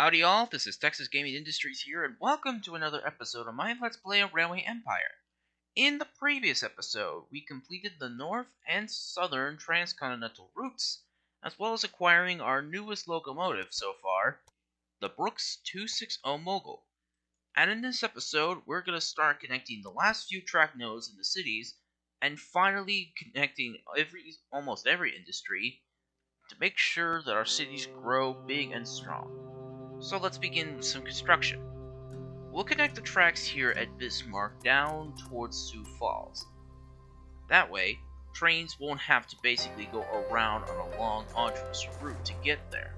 Howdy all, this is Texas Gaming Industries here, and welcome to another episode of my Let's Play of Railway Empire. In the previous episode, we completed the north and southern transcontinental routes, as well as acquiring our newest locomotive so far, the Brooks 260 Mogul. And in this episode, we're going to start connecting the last few track nodes in the cities, and finally connecting almost every industry to make sure that our cities grow big and strong. So let's begin with some construction. We'll connect the tracks here at Bismarck down towards Sioux Falls. That way, trains won't have to basically go around on a long arduous route to get there.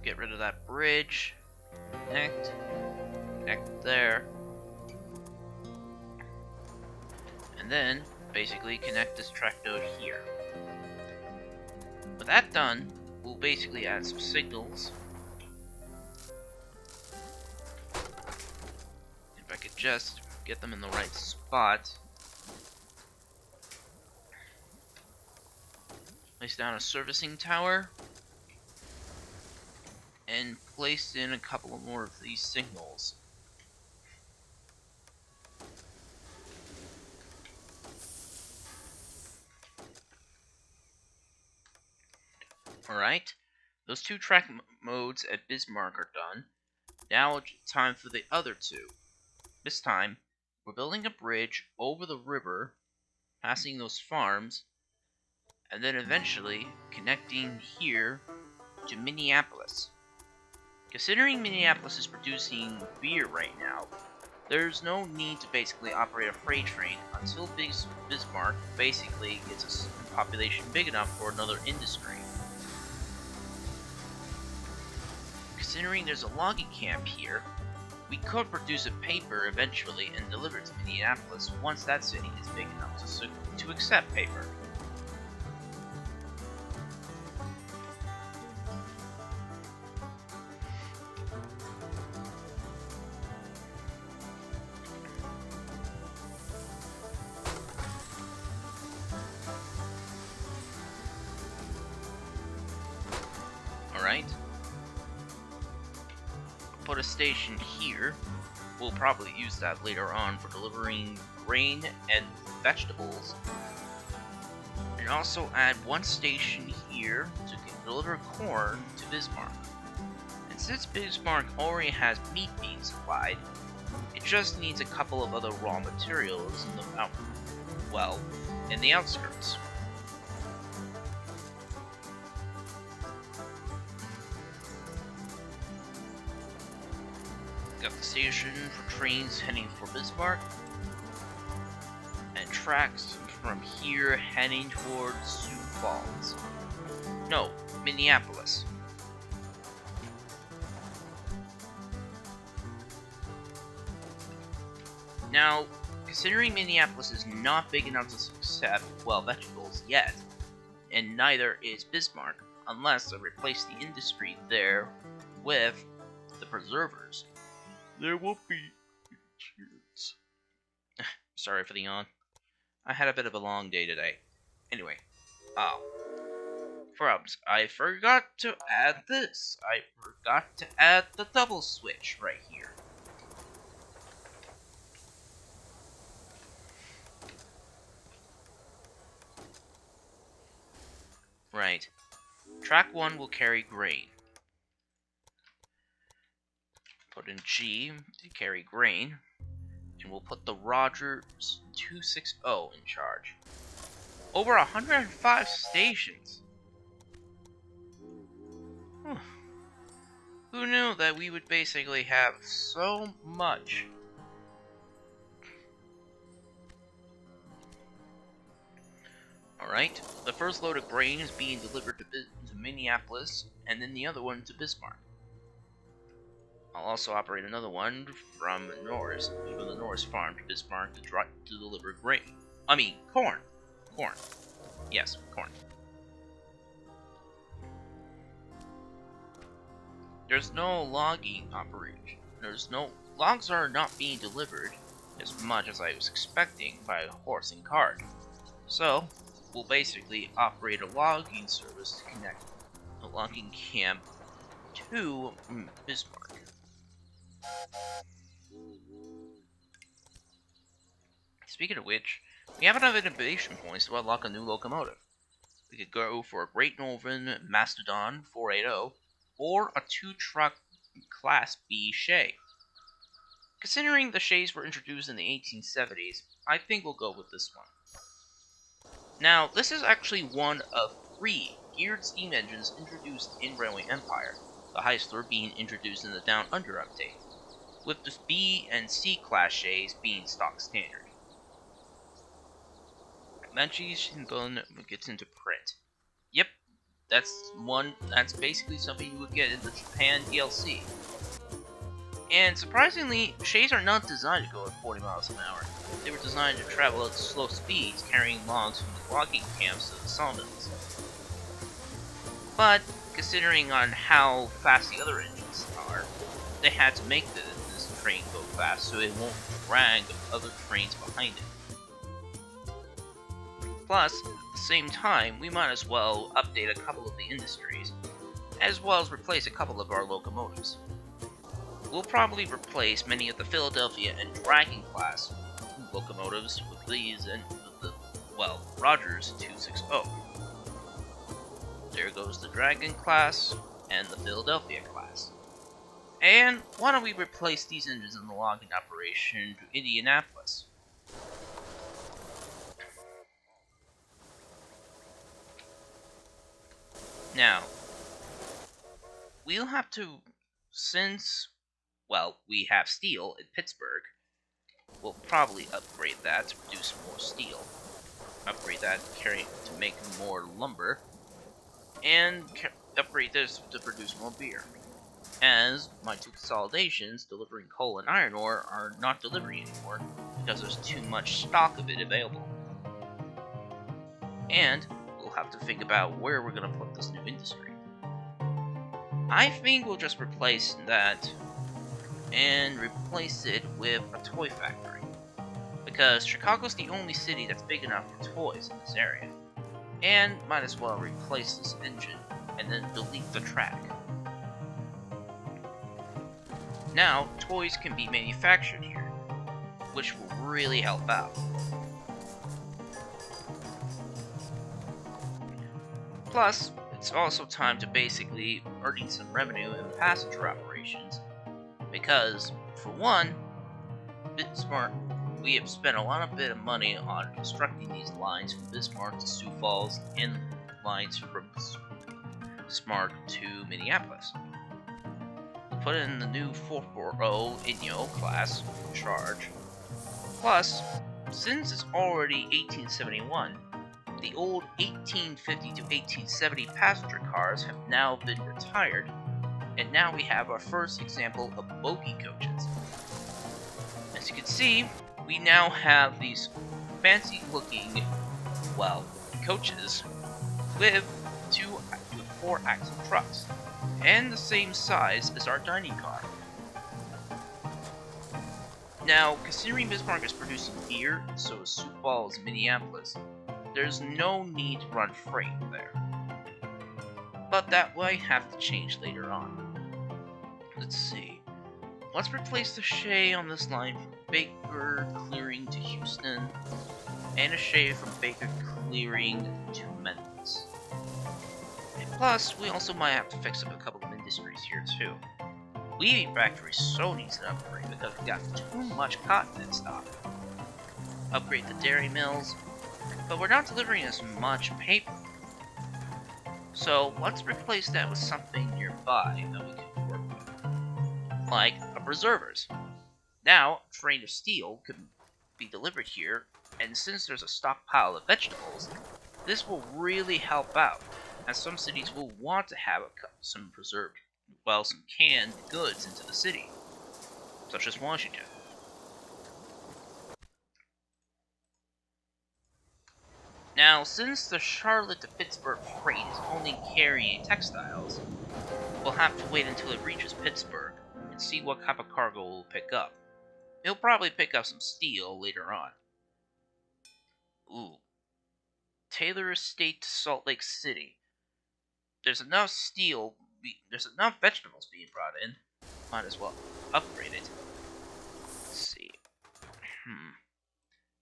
Get rid of that bridge. Connect there. And then, basically connect this track node here. With that done, we'll basically add some signals. If I could just get them in the right spot. Place down a servicing tower. And place in a couple more of these signals. Alright, those two track modes at Bismarck are done. Now it's time for the other two. This time, we're building a bridge over the river, passing those farms, and then eventually connecting here to Minneapolis. Considering Minneapolis is producing beer right now, there's no need to basically operate a freight train until Bismarck basically gets a population big enough for another industry. Considering there's a logging camp here, we could produce a paper eventually and deliver it to Minneapolis once that city is big enough to accept paper. Alright. Put a station here. We'll probably use that later on for delivering grain and vegetables. And also add one station here to deliver corn to Bismarck. And since Bismarck already has meat being supplied, it just needs a couple of other raw materials in the outskirts. Got the station for trains heading for Bismarck, and tracks from here heading towards Sioux Falls. No, Minneapolis. Now, considering Minneapolis is not big enough to accept, vegetables yet, and neither is Bismarck, unless I replace the industry there with the preservers, there will be cheers. Sorry for the yawn. I had a bit of a long day today. Anyway, I forgot to add this. I forgot to add the double switch right here. Right. Track 1 will carry grain. Put in G to carry grain, and we'll put the Rogers 260 in charge. Over 105 stations! Who knew that we would basically have so much? Alright, the first load of grain is being delivered to Minneapolis, and then the other one to Bismarck. I'll also operate another one from the Norris farm to Bismarck to deliver grain. Corn. Corn. Yes, corn. There's no logging operation. Logs are not being delivered as much as I was expecting by horse and cart. So, we'll basically operate a logging service to connect logging camp to Bismarck. Speaking of which, we have enough innovation points to unlock a new locomotive. We could go for a Great Northern Mastodon 480 or a 2-truck Class B Shay. Considering the Shays were introduced in the 1870s, I think we'll go with this one. Now, this is actually one of 3 geared steam engines introduced in Railway Empire, the Heisler being introduced in the Down Under update, with the B and C class Shays being stock standard. Manchi Shinbun gets into print. Yep, that's basically something you would get in the Japan DLC. And surprisingly, Shays are not designed to go at 40 miles an hour. They were designed to travel at slow speeds, carrying logs from the logging camps to the sawmills. But, considering on how fast the other engines are, they had to make this train go fast so it won't drag other trains behind it. Plus, at the same time, we might as well update a couple of the industries, as well as replace a couple of our locomotives. We'll probably replace many of the Philadelphia and Dragon class locomotives with these and the Rogers 260. There goes the Dragon class and the Philadelphia class. And why don't we replace these engines in the logging operation to Indianapolis? Now, we'll have to, since, we have steel in Pittsburgh, we'll probably upgrade that to produce more steel, upgrade that to make more lumber, and upgrade this to produce more beer, as my 2 consolidations delivering coal and iron ore are not delivering anymore because there's too much stock of it available. And we'll have to think about where we're going to put this new industry. I think we'll just replace that and replace it with a toy factory, because Chicago's the only city that's big enough for toys in this area, and might as well replace this engine and then delete the track. Now, toys can be manufactured here, which will really help out. Plus, it's also time to basically earning some revenue in passenger operations, because, for one, Bismarck, we have spent a bit of money on constructing these lines from Bismarck to Sioux Falls and lines from Bismarck to Minneapolis. We put in the new 440 Inyo class charge. Plus, since it's already 1871, the old 1850 to 1870 passenger cars have now been retired, and now we have our first example of bogie coaches. As you can see, we now have these fancy looking, coaches with 4-axle trucks, and the same size as our dining car. Now, considering Bismarck is producing beer, and so is Sioux Falls and Minneapolis, there's no need to run freight there. But that might have to change later on. Let's see. Let's replace the Shay on this line from Baker Clearing to Houston, and a Shay from Baker Clearing to Memphis. And plus, we also might have to fix up a couple of industries here too. Weaving factory so needs an upgrade because we got too much cotton in stock. Upgrade the dairy mills, but we're not delivering as much paper. So let's replace that with something nearby that we can work with, like a preservers. Now, a train of steel can be delivered here, and since there's a stockpile of vegetables, this will really help out, as some cities will want to have some preserved, some canned goods into the city, such as Washington. Now, since the Charlotte to Pittsburgh freight is only carrying textiles, we'll have to wait until it reaches Pittsburgh and see what type of cargo it will pick up. It'll probably pick up some steel later on. Ooh. Taylor Estate to Salt Lake City. there's enough there's enough vegetables being brought in. Might as well upgrade it. Let's see.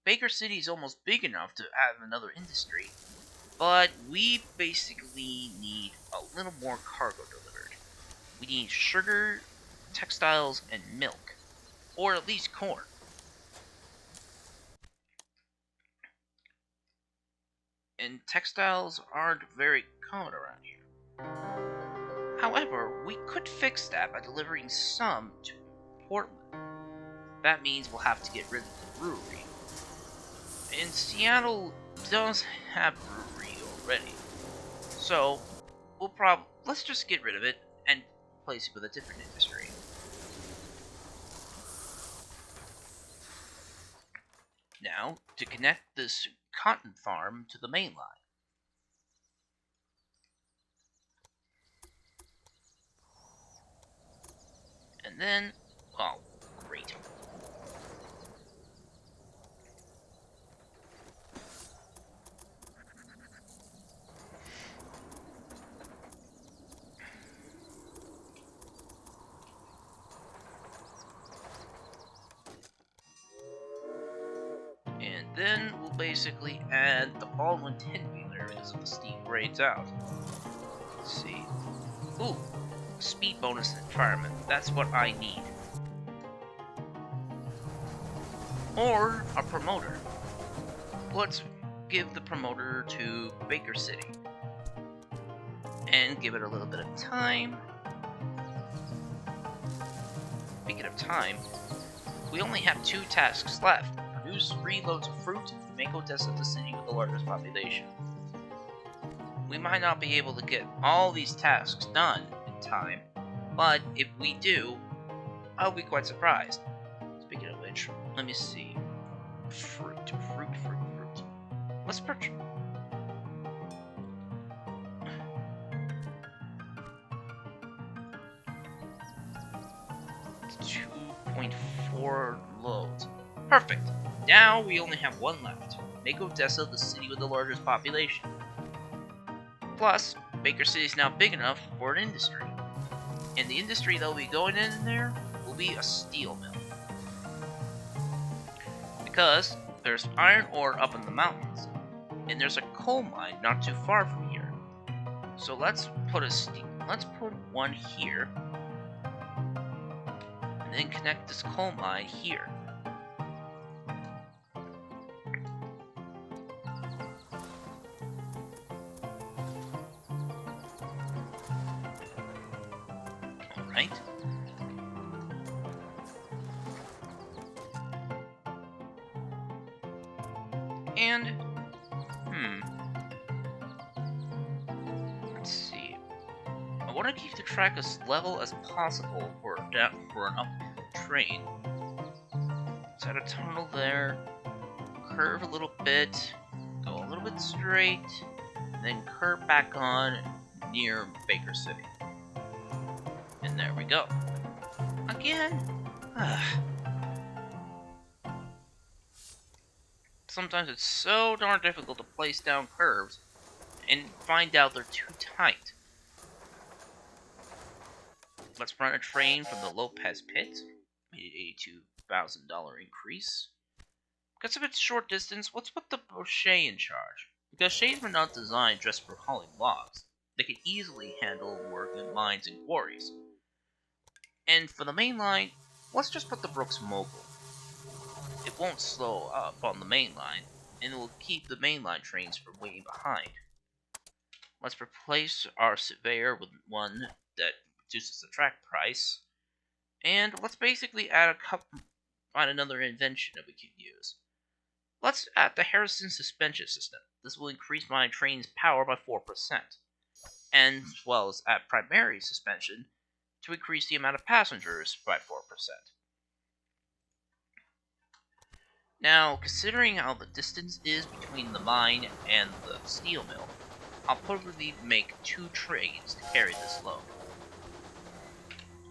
Baker City is almost big enough to have another industry, but we basically need a little more cargo delivered. We need sugar, textiles, and milk, or at least corn. And textiles aren't very common around here. However, we could fix that by delivering some to Portland. That means we'll have to get rid of the brewery. And Seattle does have a brewery already. So, let's just get rid of it and replace it with a different industry. Now, to connect this cotton farm to the main line. And then, oh, great. And then we'll basically add the Baldwin 10-wheeler as the steam grades out. Let's see. Ooh, speed bonus and fireman. That's what I need. Or a promoter. Let's give the promoter to Baker City. And give it a little bit of time. Speaking of time, we only have 2 tasks left. Produce 3 loads of fruit to make Odessa the city with the largest population. We might not be able to get all these tasks done in time, but if we do, I'll be quite surprised. Speaking of which, let me see. Fruit. Let's purchase. It's 2.4 loads. Perfect. Now we only have 1 left. Make Odessa the city with the largest population. Plus, Baker City is now big enough for an industry. And the industry that will be going in there will be a steel mill. Because there's iron ore up in the mountains, and there's a coal mine not too far from here. So let's put one here, and then connect this coal mine here. Alright. And, let's see. I want to keep the track as level as possible for an uphill train. Let's add a tunnel there, curve a little bit, go a little bit straight, and then curve back on near Baker City. And there we go. Again? Sometimes it's so darn difficult to place down curves and find out they're too tight. Let's run a train from the Lopez pit. Made $82,000 increase. Because if it's short distance, let's put the Brochet in charge. Because shades were not designed just for hauling logs. They could easily handle work in mines and quarries. And for the main line, let's just put the Brooks Mobile. It won't slow up on the main line, and it will keep the mainline trains from waiting behind. Let's replace our surveyor with one that reduces the track price, and let's basically find another invention that we can use. Let's add the Harrison suspension system. This will increase my train's power by 4%, and as well as add primary suspension to increase the amount of passengers by 4%. Now, considering how the distance is between the mine and the steel mill, I'll probably make 2 trains to carry this load.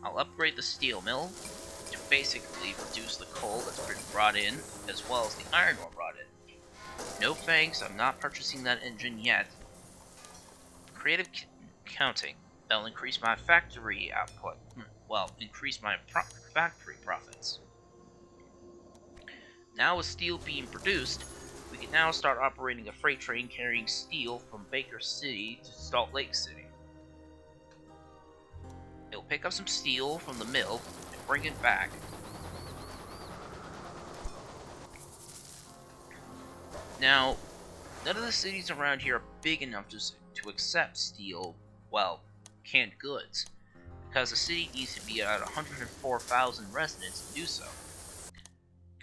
I'll upgrade the steel mill to basically reduce the coal that's been brought in, as well as the iron ore brought in. No thanks, I'm not purchasing that engine yet. Creative counting. That'll increase my factory output. Well, increase my factory profits. Now with steel being produced, we can now start operating a freight train carrying steel from Baker City to Salt Lake City. It'll pick up some steel from the mill and bring it back. Now, none of the cities around here are big enough to accept steel, well, canned goods, because the city needs to be at 104,000 residents to do so.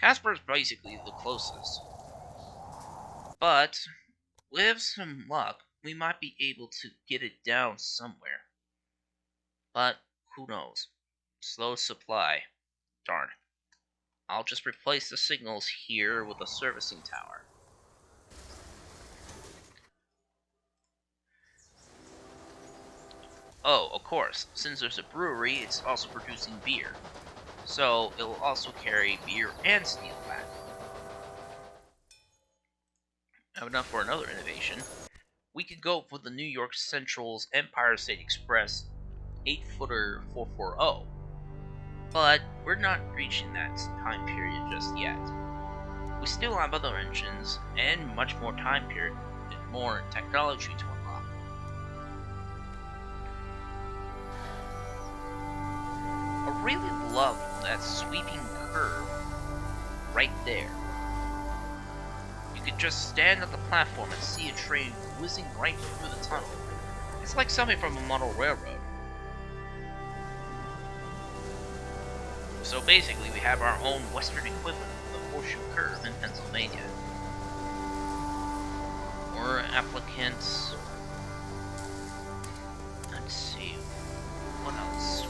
Casper is basically the closest. But, with some luck, we might be able to get it down somewhere. But, who knows? Slow supply. Darn. I'll just replace the signals here with a servicing tower. Oh, of course, since there's a brewery, it's also producing beer. So, it will also carry beer and steel back. Now, enough for another innovation. We could go for the New York Central's Empire State Express 8-footer 440. But we're not reaching that time period just yet. We still have other engines and much more time period and more technology to unlock. I really love that sweeping curve right there. You could just stand at the platform and see a train whizzing right through the tunnel. It's like something from a model railroad. So basically, we have our own western equivalent of the horseshoe curve in Pennsylvania. More applicants. Let's see. What else?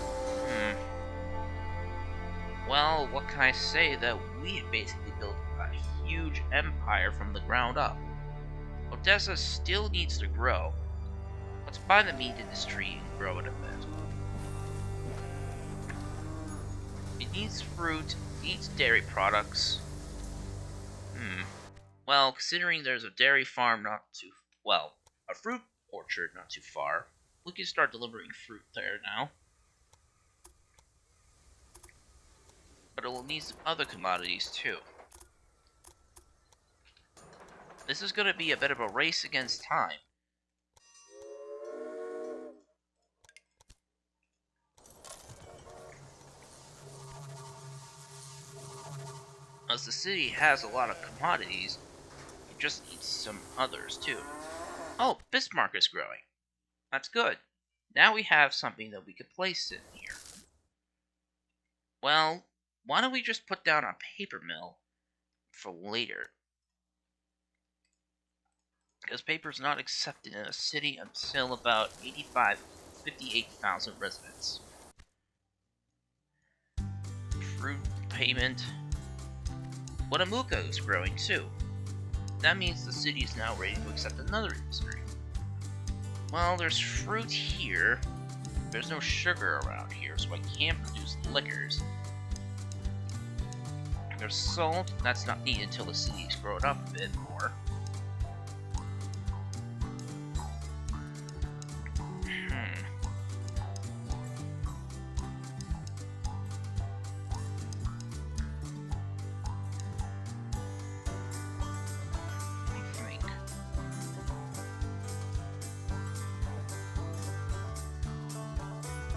Well, what can I say that we have basically built a huge empire from the ground up. Odessa still needs to grow. Let's buy the meat industry and grow it a bit. It needs fruit, needs dairy products. Well, considering there's a dairy farm a fruit orchard not too far, we can start delivering fruit there now. But it will need some other commodities too. This is going to be a bit of a race against time. As the city has a lot of commodities, it just needs some others too. Oh, Bismarck is growing. That's good. Now we have something that we could place in here. Well, why don't we just put down a paper mill for later? Because paper's not accepted in a city until about 58,000 residents. Fruit payment. Guanamuca is growing too. That means the city is now ready to accept another industry. Well, there's fruit here. There's no sugar around here, so I can't produce liquors. There's salt. That's not needed until the city's grown up a bit more.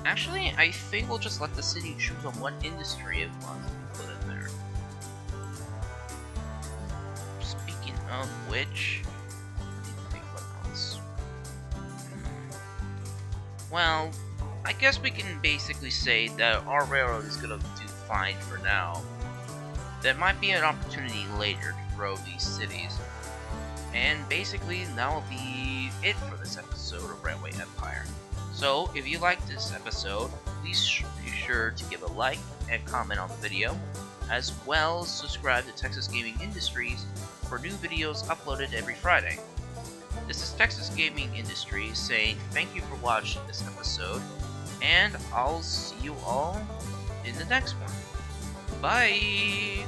Actually, I think we'll just let the city choose on what industry it wants to put in there. Speaking of which, let me think what else. Well, I guess we can basically say that our railroad is gonna do fine for now. There might be an opportunity later to grow these cities. And basically, that'll be it for this episode of Railway Empire. So, if you liked this episode, please be sure to give a like and comment on the video, as well as subscribe to Texas Gaming Industries for new videos uploaded every Friday. This is Texas Gaming Industries saying thank you for watching this episode, and I'll see you all in the next one. Bye!